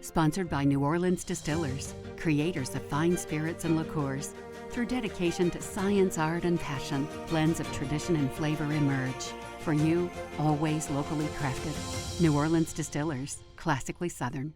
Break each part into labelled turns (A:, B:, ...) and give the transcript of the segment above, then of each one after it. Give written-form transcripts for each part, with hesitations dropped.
A: Sponsored by New Orleans Distillers, creators of fine spirits and liqueurs. Through dedication to science, art, and passion, blends of tradition and flavor emerge. For you, always locally crafted. New Orleans Distillers, classically Southern.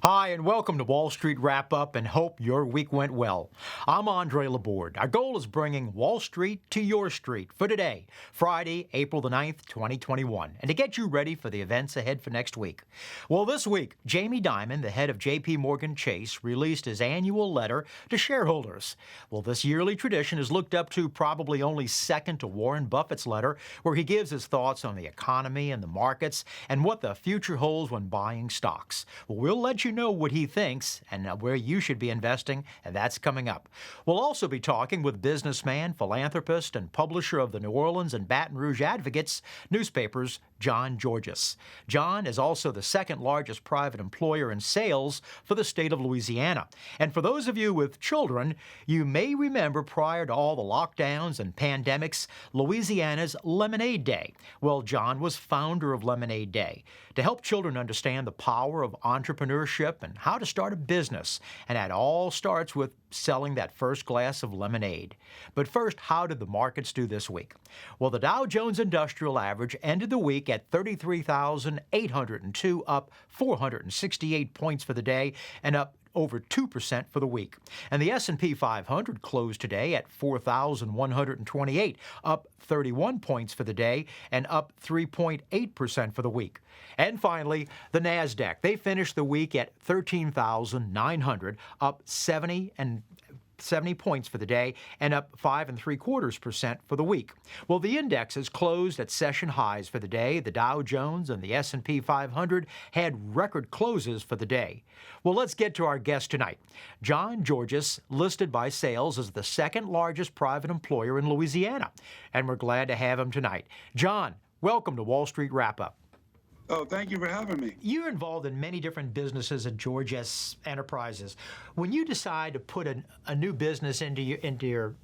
B: Hi, and welcome to Wall Street Wrap-Up, and hope your week went well. I'm Andre Laborde. Our goal is bringing Wall Street to your street for today, Friday, April the 9th, 2021, and to get you ready for the events ahead for next week. Well, this week, Jamie Dimon, the head of J.P. Morgan Chase, released his annual letter to shareholders. Well, this yearly tradition is looked up to probably only second to Warren Buffett's letter, where he gives his thoughts on the economy and the markets and what the future holds when buying stocks. Well, we'll let you know what he thinks and where you should be investing, and that's coming up. We'll also be talking with businessman, philanthropist, and publisher of the New Orleans and Baton Rouge Advocates newspapers, John Georges. John is also the second largest private employer in sales for the state of Louisiana. And for those of you with children, you may remember prior to all the lockdowns and pandemics, Louisiana's Lemonade Day. Well, John was founder of Lemonade Day to help children understand the power of entrepreneurship and how to start a business. And that all starts with selling that first glass of lemonade. But first, how did the markets do this week? Well, the Dow Jones Industrial Average ended the week at 33,802, up 468 points for the day and up over 2% for the week. And the S&P 500 closed today at 4,128, up 31 points for the day and up 3.8% for the week. And finally, the NASDAQ. They finished the week at 13,900, up 70 points for the day and up 5.75% for the week. Well, the indexes closed at session highs for the day. The Dow Jones and the S&P 500 had record closes for the day. Well, let's get to our guest tonight. John Georges, listed by sales as the second largest private employer in Louisiana, and we're glad to have him tonight. John, welcome to Wall Street Wrap-Up.
C: Oh, thank you for having me.
B: You're involved in many different businesses at Georges Enterprises. When you decide to put a new business under your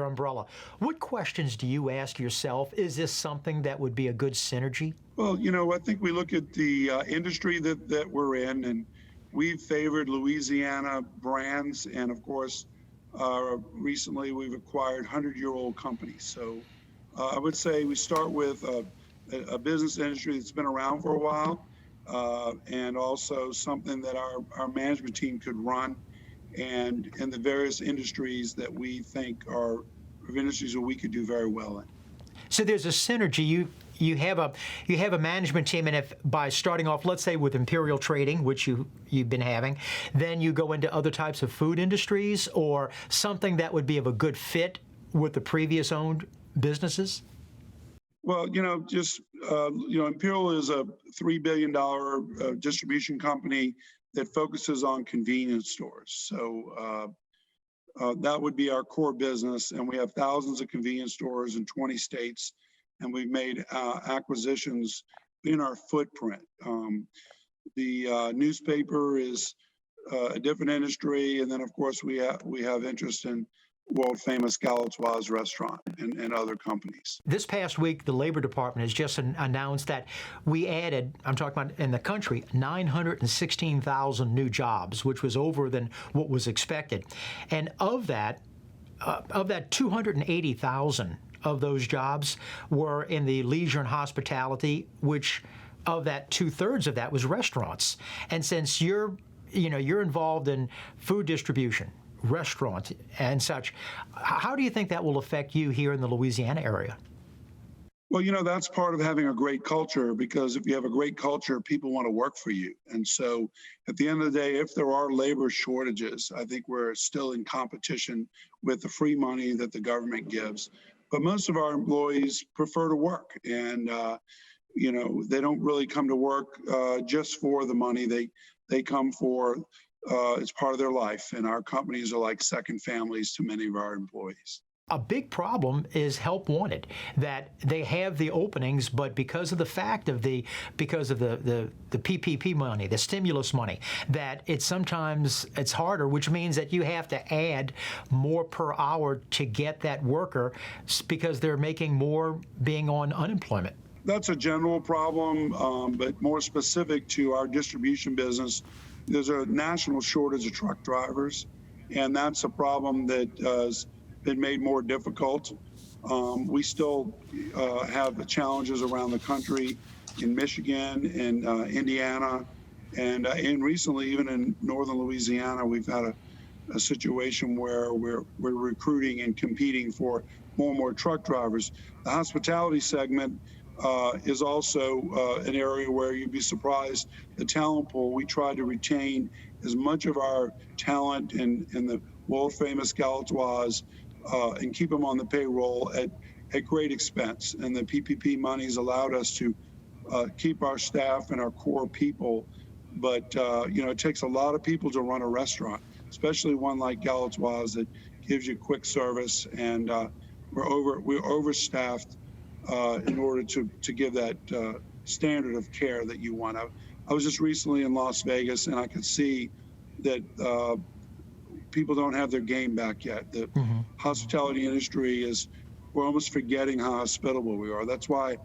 B: umbrella, what questions do you ask yourself? Is this something that would be a good synergy?
C: Well, I think we look at the industry that we're in, and we've favored Louisiana brands, and of course, recently we've acquired 100-year-old companies. So I would say we start with a business industry that's been around for a while, and also something that our management team could run, and in the various industries that we think are industries that we could do very well in.
B: So there's a synergy. You have a management team, and if by starting off, let's say with Imperial Trading, which you've been having, then you go into other types of food industries or something that would be of a good fit with the previous owned businesses?
C: Well, Imperial is a $3 billion distribution company that focuses on convenience stores. So that would be our core business. And we have thousands of convenience stores in 20 states, and we've made acquisitions in our footprint. The newspaper is a different industry. And then, of course, we have interest in world-famous WYES restaurant and other companies.
B: This past week, the Labor Department has just announced that we added, I'm talking about in the country, 916,000 new jobs, which was over than what was expected. And of that 280,000 of those jobs were in the leisure and hospitality, which of that 2/3 of that was restaurants. And since you're involved in food distribution, restaurants and such, how do you think that will affect you here in the Louisiana area?
C: Well, that's part of having a great culture, because if you have a great culture, people want to work for you. And so at the end of the day, if there are labor shortages, I think we're still in competition with the free money that the government gives. But most of our employees prefer to work, and they don't really come to work just for the money. They come for it's part of their life, and our companies are like second families to many of our employees.
B: A big problem is help wanted, that they have the openings, but because of the PPP money, the stimulus money, that sometimes it's harder, which means that you have to add more per hour to get that worker because they're making more being on unemployment.
C: That's a general problem, but more specific to our distribution business, there's a national shortage of truck drivers, and that's a problem that has been made more difficult. We still have challenges around the country in Michigan and Indiana, and recently even in northern Louisiana, we've had a situation where we're recruiting and competing for more and more truck drivers. The hospitality segment is also an area where you'd be surprised. The talent pool, we try to retain as much of our talent in the world famous Galatoirs and keep them on the payroll at great expense. And the PPP money's allowed us to keep our staff and our core people. But, it takes a lot of people to run a restaurant, especially one like Galatoirs that gives you quick service. And we're overstaffed in order to give that standard of care that you want. I was just recently in Las Vegas, and I could see that people don't have their game back yet. The hospitality industry we're almost forgetting how hospitable we are. That's why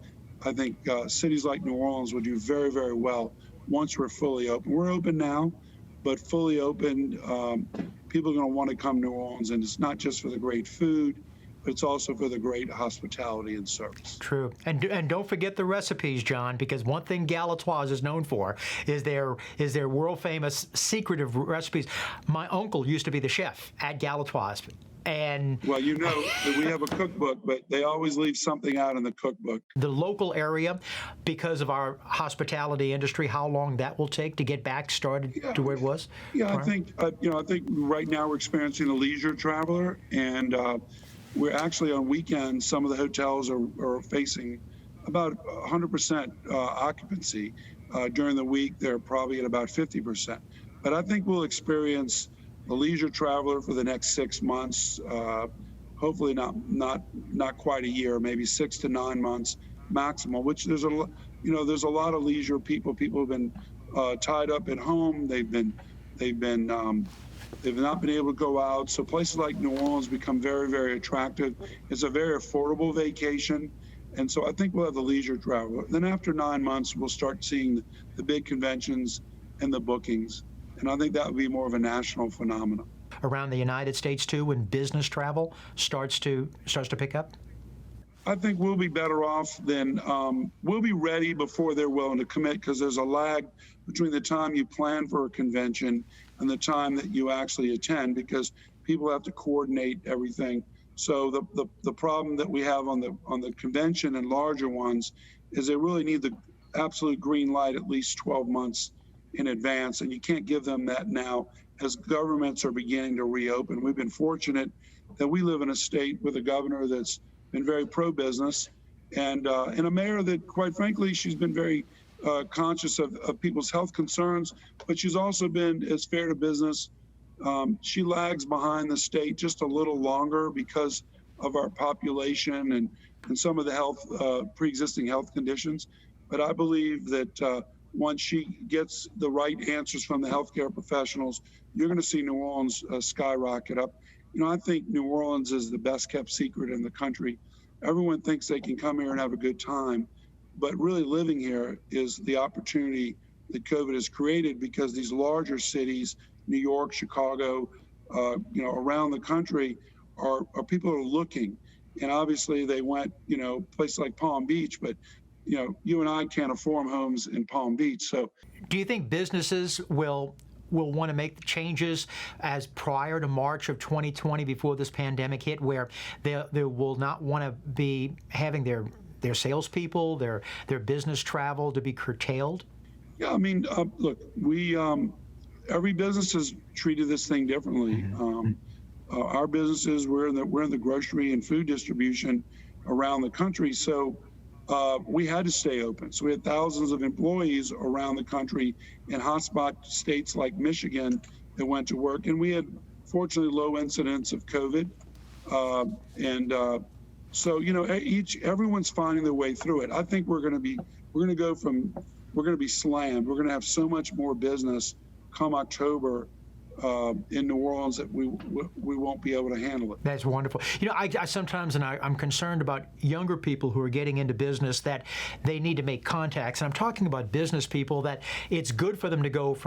C: I think cities like New Orleans would do very, very well once we're fully open. We're open now, but fully open, people are going to want to come to New Orleans, and it's not just for the great food, but it's also for the great hospitality and service.
B: True. And don't forget the recipes, John, because one thing Galatoirs is known for is their world famous secretive recipes. My uncle used to be the chef at Galatoirs. And
C: well, that we have a cookbook, but they always leave something out in the cookbook.
B: The local area, because of our hospitality industry, how long that will take to get back started to where it was?
C: Yeah, I think right now we're experiencing a leisure traveler, and we're actually on weekends. Some of the hotels are facing about 100% occupancy. During the week, they're probably at about 50%. But I think we'll experience the leisure traveler for the next 6 months, hopefully not quite a year, maybe 6 to 9 months maximum. Which there's a lot of leisure people. People have been tied up at home. They've not been able to go out. So places like New Orleans become very, very attractive. It's a very affordable vacation. And so I think we'll have the leisure traveler. Then after 9 months, we'll start seeing the big conventions and the bookings. And I think that would be more of a national phenomenon.
B: Around the United States, too, when business travel starts to pick up?
C: I think we'll be better off than we'll be ready before they're willing to commit, because there's a lag between the time you plan for a convention and the time that you actually attend, because people have to coordinate everything. So the problem that we have on the convention and larger ones is they really need the absolute green light at least 12 months in advance, and you can't give them that now as governments are beginning to reopen. We've been fortunate that we live in a state with a governor that's been very pro-business, and a mayor that, quite frankly, she's been very conscious of people's health concerns, but she's also been as fair to business. She lags behind the state just a little longer because of our population and some of the pre-existing health conditions. But I believe that once she gets the right answers from the healthcare professionals, you're going to see New Orleans skyrocket up. I think New Orleans is the best kept secret in the country. Everyone thinks they can come here and have a good time, but really living here is the opportunity that COVID has created, because these larger cities, New York, Chicago, around the country, are people are looking. And obviously they went, places like Palm Beach, but you and I can't afford homes in Palm Beach. So
B: do you think businesses will want to make changes as prior to March of 2020, before this pandemic hit, where they will not want to be having their salespeople, their business travel to be curtailed?
C: Yeah, I mean, look, we every business has treated this thing differently. Our businesses, we're in the grocery and food distribution around the country, so we had to stay open. So we had thousands of employees around the country in hotspot states like Michigan that went to work, and we had fortunately low incidence of COVID. And so, everyone's finding their way through it. I think we're going to be slammed. We're going to have so much more business come October in New Orleans that we won't be able to handle it.
B: That's wonderful. I sometimes, I'm concerned about younger people who are getting into business, that they need to make contacts. And I'm talking about business people that it's good for them to go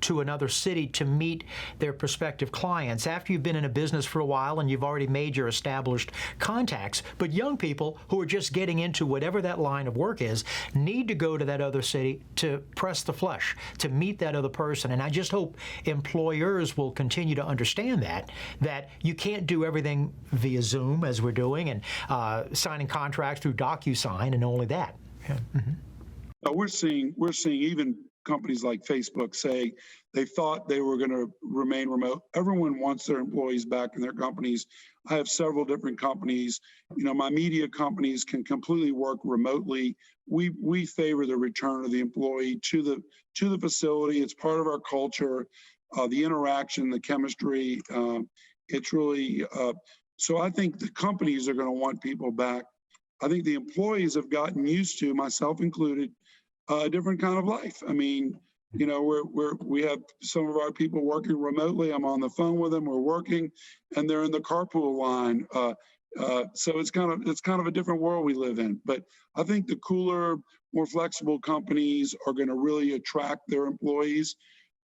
B: to another city to meet their prospective clients after you've been in a business for a while and you've already made your established contacts. But young people who are just getting into whatever that line of work is need to go to that other city to press the flesh, to meet that other person. And I just hope employers will continue to understand that you can't do everything via Zoom as we're doing, and signing contracts through DocuSign and only that. Yeah. Mm-hmm.
C: We're seeing even companies like Facebook say they thought they were going to remain remote. Everyone wants their employees back in their companies. I have several different companies. My media companies can completely work remotely. We favor the return of the employee to the facility. It's part of our culture. The interaction, the chemistry, it's really, so I think the companies are going to want people back. I think the employees have gotten used to, myself included, a different kind of life. I mean, we have some of our people working remotely. I'm on the phone with them, we're working, and they're in the carpool line. So it's kind of a different world we live in. But I think the cooler, more flexible companies are going to really attract their employees.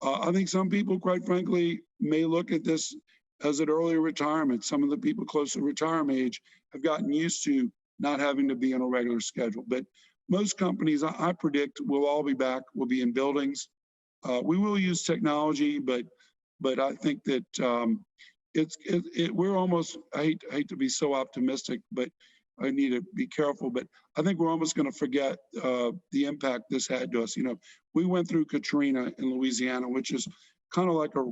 C: I think some people, quite frankly, may look at this as an early retirement. Some of the people close to retirement age have gotten used to not having to be on a regular schedule. But most companies, I predict, will all be back. We'll be in buildings. We will use technology, but I think that we're almost. I hate to be so optimistic, but I need to be careful. But I think we're almost going to forget the impact this had to us. We went through Katrina in Louisiana, which is kind of like a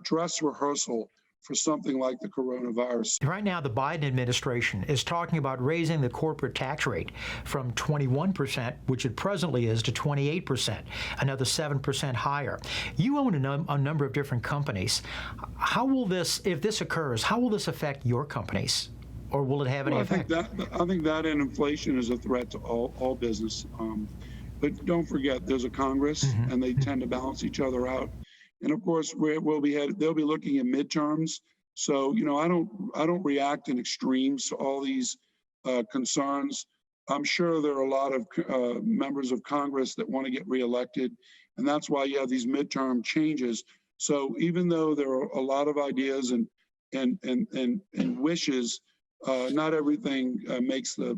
C: dress rehearsal for something like the coronavirus.
B: Right now, the Biden administration is talking about raising the corporate tax rate from 21%, which it presently is, to 28%, another 7% higher. You own a number of different companies. How will this, if this occurs, how will this affect your companies? Or will it have any effect?
C: I think that and inflation is a threat to all business. But don't forget, there's a Congress, and they tend to balance each other out. And of course, they'll be looking at midterms. So I don't react in extremes to all these concerns. I'm sure there are a lot of members of Congress that want to get reelected, and that's why you have these midterm changes. So even though there are a lot of ideas and wishes, not everything makes the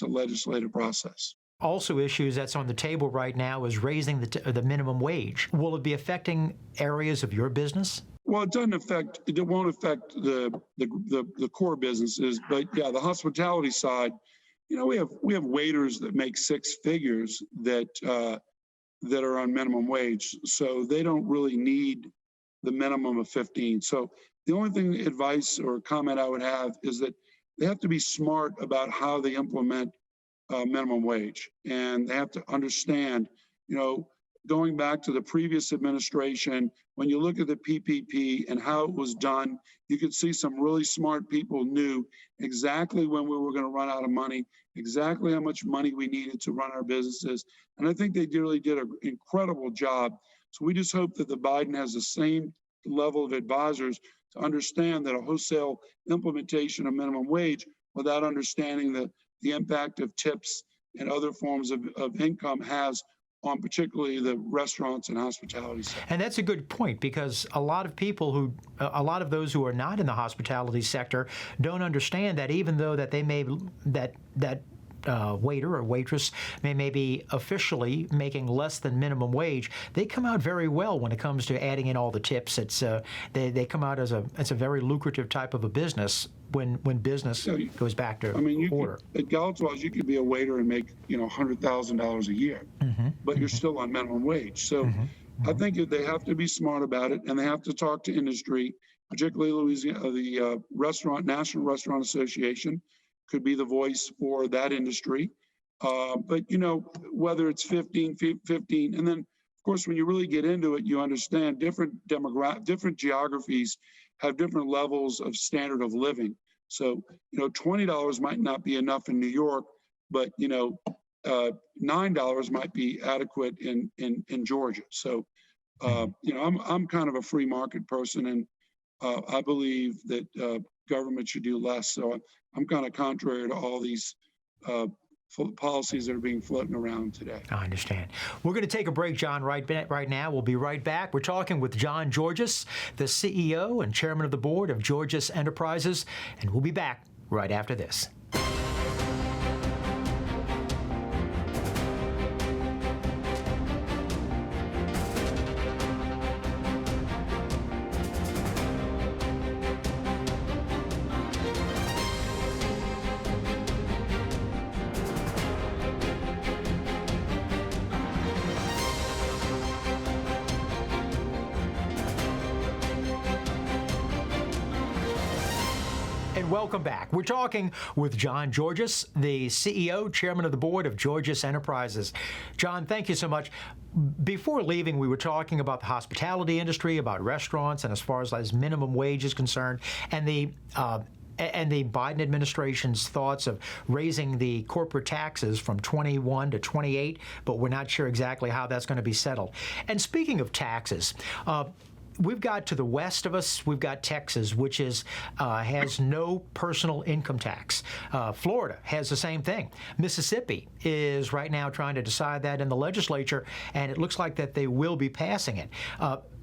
C: legislative process.
B: Also, issues that's on the table right now is raising the minimum wage. Will it be affecting areas of your business?
C: Well, it won't affect the core businesses, but yeah, the hospitality side. We have waiters that make six figures that are on minimum wage, so they don't really need the minimum of 15. So the only advice or comment I would have is that they have to be smart about how they implement minimum wage, and they have to understand, going back to the previous administration, when you look at the PPP and how it was done, you could see some really smart people knew exactly when we were going to run out of money, exactly how much money we needed to run our businesses. And I think they really did an incredible job. So we just hope that the Biden has the same level of advisors to understand that a wholesale implementation of minimum wage without understanding the impact of tips and other forms of income has on particularly the restaurants and hospitality sector.
B: And that's a good point, because a lot of those who are not in the hospitality sector don't understand that even though that they may that waiter or waitress may be officially making less than minimum wage, they come out very well when it comes to adding in all the tips. It's they come out as a very lucrative type of a business when business goes back to order.
C: At Galatoire's, you could be a waiter and make $100,000 a year, but you're still on minimum wage. So I think they have to be smart about it, and they have to talk to industry, particularly Louisiana, the National Restaurant Association could be the voice for that industry. But whether it's 15, and then of course, when you really get into it, you understand different geographies have different levels of standard of living. So, $20 might not be enough in New York, but, $9 might be adequate in Georgia. So, I'm kind of a free market person, and I believe that government should do less. So I'm kind of contrary to all these policies that are being floating around today.
B: I understand. We're going to take a break, John, right now. We'll be right back. We're talking with John Georges, the CEO and chairman of the board of Georges Enterprises, and we'll be back right after this. Welcome back. We're talking with John Georges, the CEO, chairman of the board of Georges Enterprises. John, thank you so much. Before leaving, we were talking about the hospitality industry, about restaurants, and as far as minimum wage is concerned, and the Biden administration's thoughts of raising the corporate taxes from 21 to 28, but we're not sure exactly how that's going to be settled. And speaking of taxes, we've got to the west of us, we've got Texas, which has no personal income tax. Florida has the same thing. Mississippi is right now trying to decide that in the legislature, and it looks like that they will be passing it.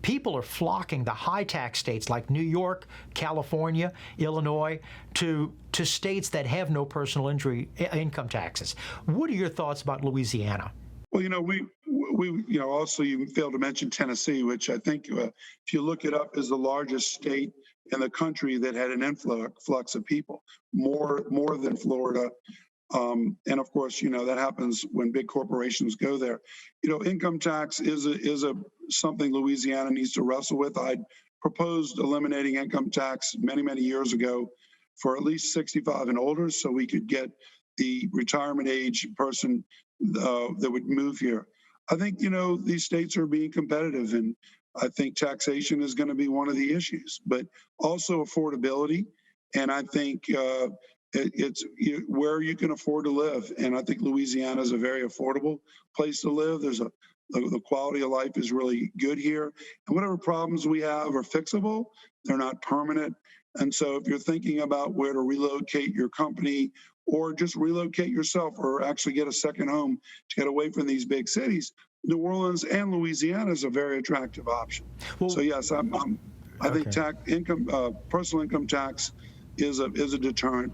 B: People are flocking to high tax states like New York, California, Illinois, to states that have no personal income taxes. What are your thoughts about Louisiana?
C: Well, we also you failed to mention Tennessee, which I think, if you look it up, is the largest state in the country that had an influx of people, more than Florida. And of course, that happens when big corporations go there. Income tax is something Louisiana needs to wrestle with. I proposed eliminating income tax many years ago for at least 65 and older, so we could get the retirement age person that would move here. I think, these states are being competitive, and I think taxation is going to be one of the issues, but also affordability. And I think it's where you can afford to live. And I think Louisiana is a very affordable place to live. The quality of life is really good here. And whatever problems we have are fixable. They're not permanent. And so if you're thinking about where to relocate your company or just relocate yourself or actually get a second home to get away from these big cities, New Orleans and Louisiana is a very attractive option. Well, so yes, I think personal income tax is a deterrent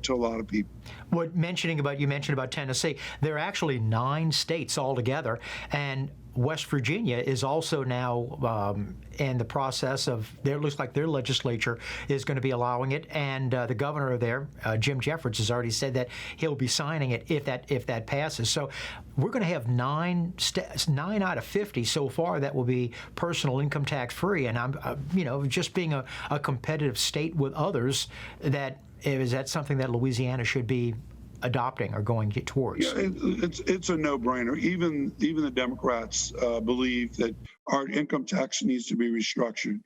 C: to a lot of people.
B: You mentioned about Tennessee. There are actually 9 states altogether, and West Virginia is also now in the process of, looks like their legislature is going to be allowing it, and the governor there, Jim Jeffords, has already said that he'll be signing it if that passes. So we're going to have 9 out of 50 so far that will be personal income tax free, and I'm just being a competitive state with others, is that something that Louisiana should be adopting or going towards?
C: Yeah, it's a no-brainer. Even the Democrats believe that our income tax needs to be restructured.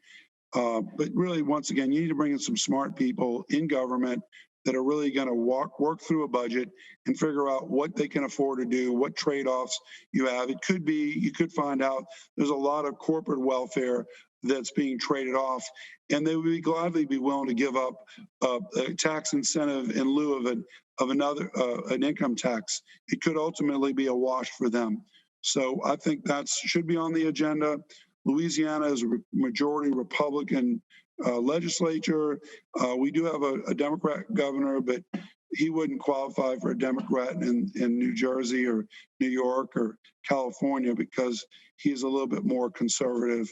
C: But really, once again, you need to bring in some smart people in government that are really going to work through a budget and figure out what they can afford to do, what trade-offs you have. It could be, you could find out there's a lot of corporate welfare that's being traded off, and they would gladly be willing to give up a tax incentive in lieu of an income tax. It could ultimately be a wash for them. So I think that should be on the agenda. Louisiana is a majority Republican legislature. We do have a Democrat governor, but he wouldn't qualify for a Democrat in New Jersey or New York or California because he's a little bit more conservative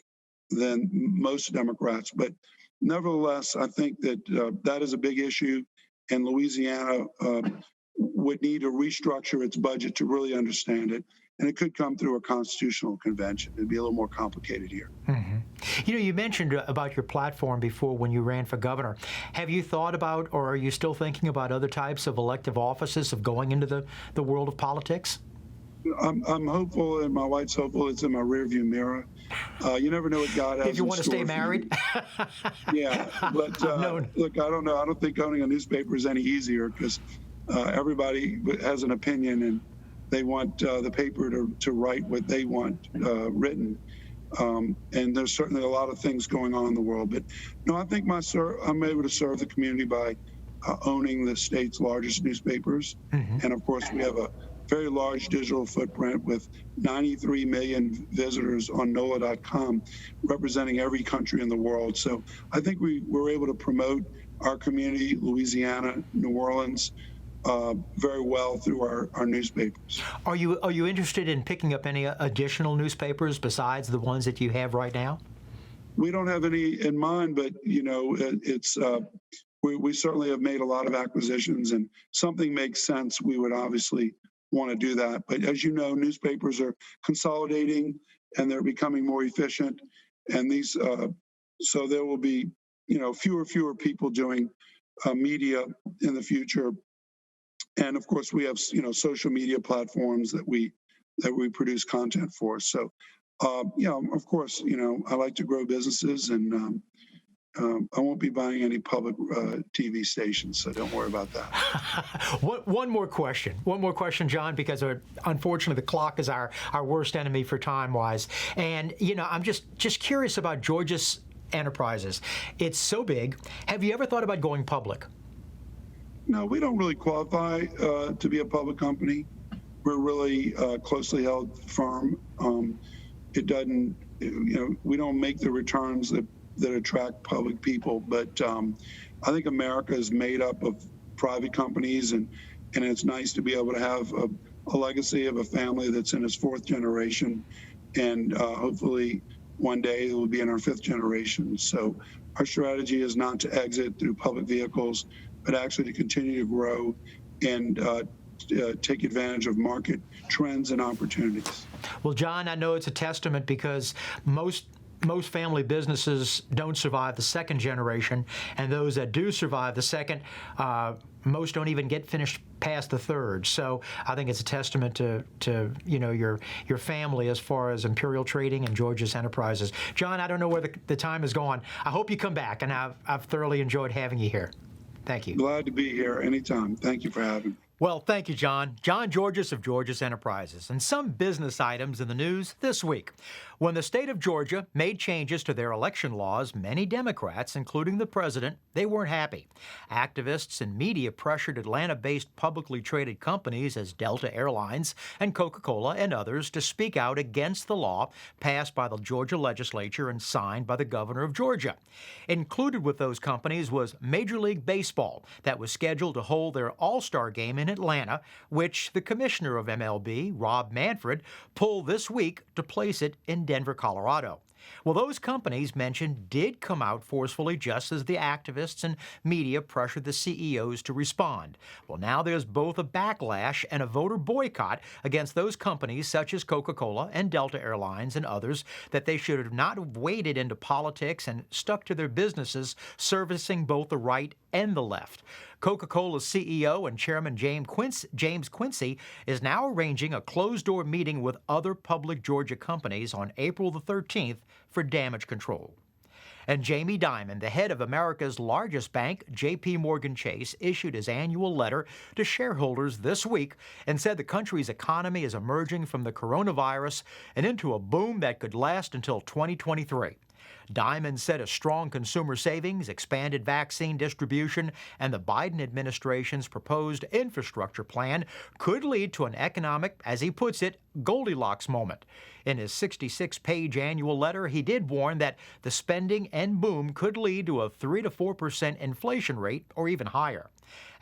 C: than most Democrats. But nevertheless, I think that that is a big issue, and Louisiana would need to restructure its budget to really understand it. And it could come through a constitutional convention. It'd be a little more complicated here.
B: Mm-hmm. You mentioned about your platform before when you ran for governor. Have you thought about, or are you still thinking about other types of elective offices of going into the world of politics?
C: I'm hopeful, and my wife's hopeful. It's in my rearview mirror. You never know what God has
B: If you
C: in
B: want to stay
C: store for you.
B: married.
C: Yeah, but
B: I've known.
C: look, I don't know. I don't think owning a newspaper is any easier because everybody has an opinion and they want the paper to write what they want written. And there's certainly a lot of things going on in the world. But no, I think I'm able to serve the community by owning the state's largest newspapers.
B: Mm-hmm.
C: And of course, we have a very large digital footprint with 93 million visitors on NOLA.com, representing every country in the world. So I think we were able to promote our community, Louisiana, New Orleans, very well through our newspapers.
B: Are you interested in picking up any additional newspapers besides the ones that you have right now?
C: We don't have any in mind, but we certainly have made a lot of acquisitions, and something makes sense, we would obviously want to do that. But as you know, newspapers are consolidating and they're becoming more efficient, and so there will be fewer people doing media in the future. And of course, we have social media platforms that we produce content for. So, of course, I like to grow businesses, and I won't be buying any public TV stations, so don't worry about that.
B: One more question, John, because unfortunately the clock is our worst enemy for time-wise. And I'm just curious about George's Enterprises. It's so big. Have you ever thought about going public?
C: No, we don't really qualify to be a public company. We're really closely held firm. It doesn't, we don't make the returns that attract public people. But I think America is made up of private companies, and it's nice to be able to have a legacy of a family that's in its fourth generation, and hopefully one day it will be in our fifth generation. So our strategy is not to exit through public vehicles, but actually to continue to grow and take advantage of market trends and opportunities.
B: Well, John, I know it's a testament because most family businesses don't survive the second generation, and those that do survive the second, most don't even get finished past the third. So I think it's a testament to your family as far as Imperial Trading and George's Enterprises. John, I don't know where the time is gone. I hope you come back, and I've thoroughly enjoyed having you here. Thank you.
C: Glad to be here anytime. Thank you for having me.
B: Well, thank you, John. John Georges of George's Enterprises. And some business items in the news this week. When the state of Georgia made changes to their election laws, many Democrats, including the president, they weren't happy. Activists and media pressured Atlanta-based publicly traded companies as Delta Airlines and Coca-Cola and others to speak out against the law passed by the Georgia legislature and signed by the governor of Georgia. Included with those companies was Major League Baseball, that was scheduled to hold their All-Star game in Atlanta, which the commissioner of MLB, Rob Manfred, pulled this week to place it in Denver, Colorado. Well, those companies mentioned did come out forcefully just as the activists and media pressured the CEOs to respond. Well, now there's both a backlash and a voter boycott against those companies such as Coca-Cola and Delta Airlines and others that they should have not have waded into politics and stuck to their businesses servicing both the right and the left. Coca-Cola's CEO and Chairman James Quincy is now arranging a closed-door meeting with other public Georgia companies on April the 13th for damage control. And Jamie Dimon, the head of America's largest bank, J.P. Morgan Chase, issued his annual letter to shareholders this week and said the country's economy is emerging from the coronavirus and into a boom that could last until 2023. Dimon said a strong consumer savings, expanded vaccine distribution, and the Biden administration's proposed infrastructure plan could lead to an economic, as he puts it, Goldilocks moment. In his 66-page annual letter, he did warn that the spending and boom could lead to a 3 to 4% inflation rate or even higher.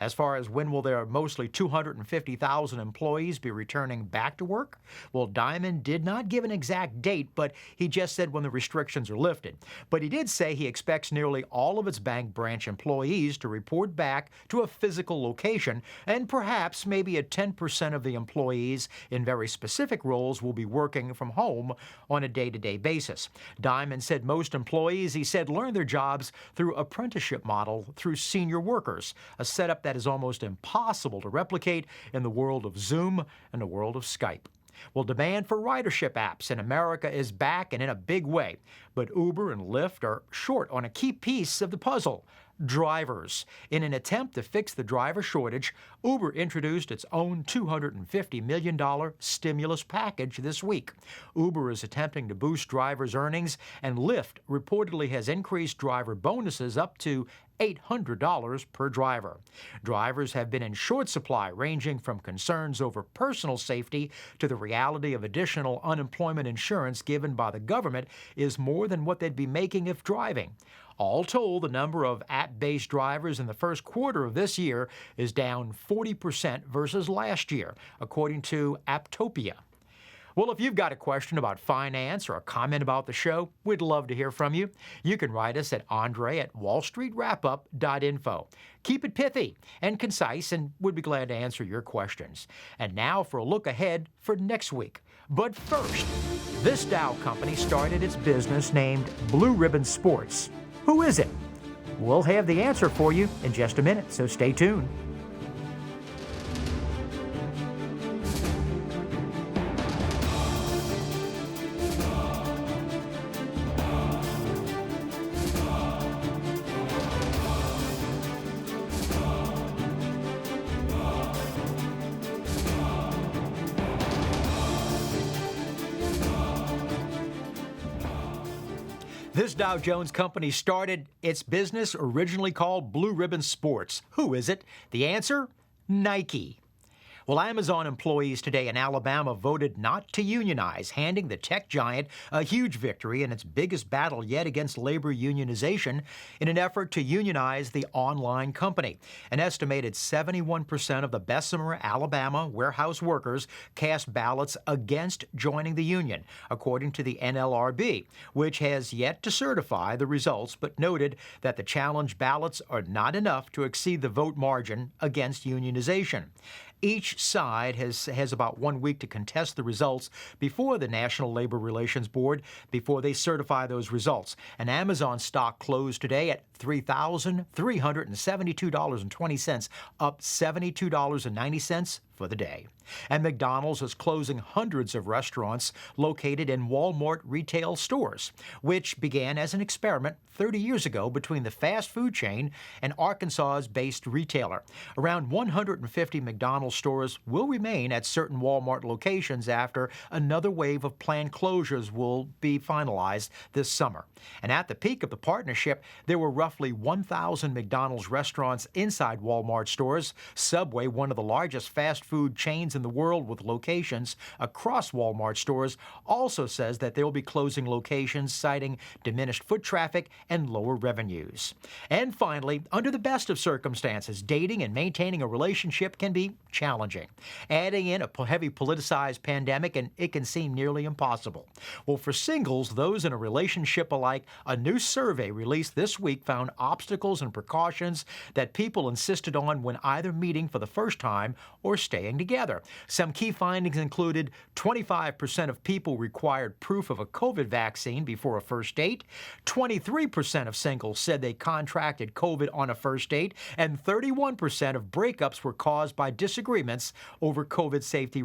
B: As far as when will their mostly 250,000 employees be returning back to work? Well, Dimon did not give an exact date, but he just said when the restrictions are lifted. But he did say he expects nearly all of its bank branch employees to report back to a physical location, and perhaps maybe 10% of the employees in very specific roles will be working from home on a day-to-day basis. Dimon said most employees, he said, learn their jobs through apprenticeship model through senior workers, a setup that is almost impossible to replicate in the world of Zoom and the world of Skype. Well, demand for ridership apps in America is back and in a big way, but Uber and Lyft are short on a key piece of the puzzle: drivers. In an attempt to fix the driver shortage, Uber introduced its own $250 million stimulus package this week. Uber is attempting to boost drivers' earnings, and Lyft reportedly has increased driver bonuses up to $800 per driver. Drivers have been in short supply, ranging from concerns over personal safety to the reality of additional unemployment insurance given by the government is more than what they'd be making if driving. All told, the number of app-based drivers in the first quarter of this year is down 40% versus last year, according to Apptopia. Well, if you've got a question about finance or a comment about the show, we'd love to hear from you. You can write us at andre@wallstreetwrapup.info. Keep it pithy and concise, and we'd be glad to answer your questions. And now for a look ahead for next week. But first, this Dow company started its business named Blue Ribbon Sports. Who is it? We'll have the answer for you in just a minute, so stay tuned. This Dow Jones company started its business originally called Blue Ribbon Sports. Who is it? The answer? Nike. Well, Amazon employees today in Alabama voted not to unionize, handing the tech giant a huge victory in its biggest battle yet against labor unionization in an effort to unionize the online company. An estimated 71% of the Bessemer, Alabama warehouse workers cast ballots against joining the union, according to the NLRB, which has yet to certify the results but noted that the challenge ballots are not enough to exceed the vote margin against unionization. Each side has about 1 week to contest the results before the National Labor Relations Board before they certify those results. And Amazon stock closed today at $3,372.20, up $72.90 for the day. And McDonald's is closing hundreds of restaurants located in Walmart retail stores, which began as an experiment 30 years ago between the fast food chain and Arkansas-based retailer. Around 150 McDonald's stores will remain at certain Walmart locations after another wave of planned closures will be finalized this summer. And at the peak of the partnership, there were roughly 1,000 McDonald's restaurants inside Walmart stores. Subway, one of the largest fast food chains in the world with locations across Walmart stores, also says that they will be closing locations, citing diminished foot traffic and lower revenues. And finally, under the best of circumstances, dating and maintaining a relationship can be challenging. Adding in a heavy politicized pandemic, and it can seem nearly impossible. Well, for singles, those in a relationship alike, a new survey released this week found obstacles and precautions that people insisted on when either meeting for the first time or staying together. Some key findings included 25% of people required proof of a COVID vaccine before a first date, 23% of singles said they contracted COVID on a first date, and 31% of breakups were caused by disagreements over COVID safety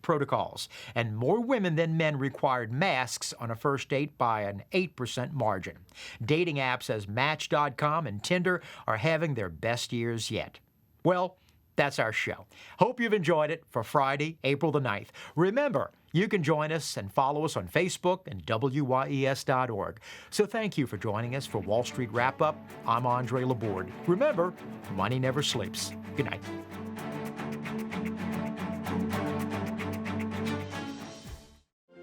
B: protocols. And more women than men required masks on a first date by an 8% margin. Dating apps as Match.com and Tinder are having their best years yet. Well, that's our show. Hope you've enjoyed it for Friday, April the 9th. Remember, you can join us and follow us on Facebook and WYES.org. So thank you for joining us for Wall Street Wrap-Up. I'm Andre Laborde. Remember, money never sleeps. Good night.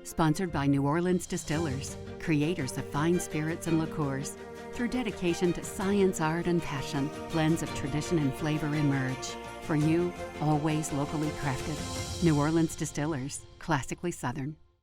A: Sponsored by New Orleans Distillers, creators of fine spirits and liqueurs. Through dedication to science, art, and passion, blends of tradition and flavor emerge. For you, always locally crafted. New Orleans Distillers, classically Southern.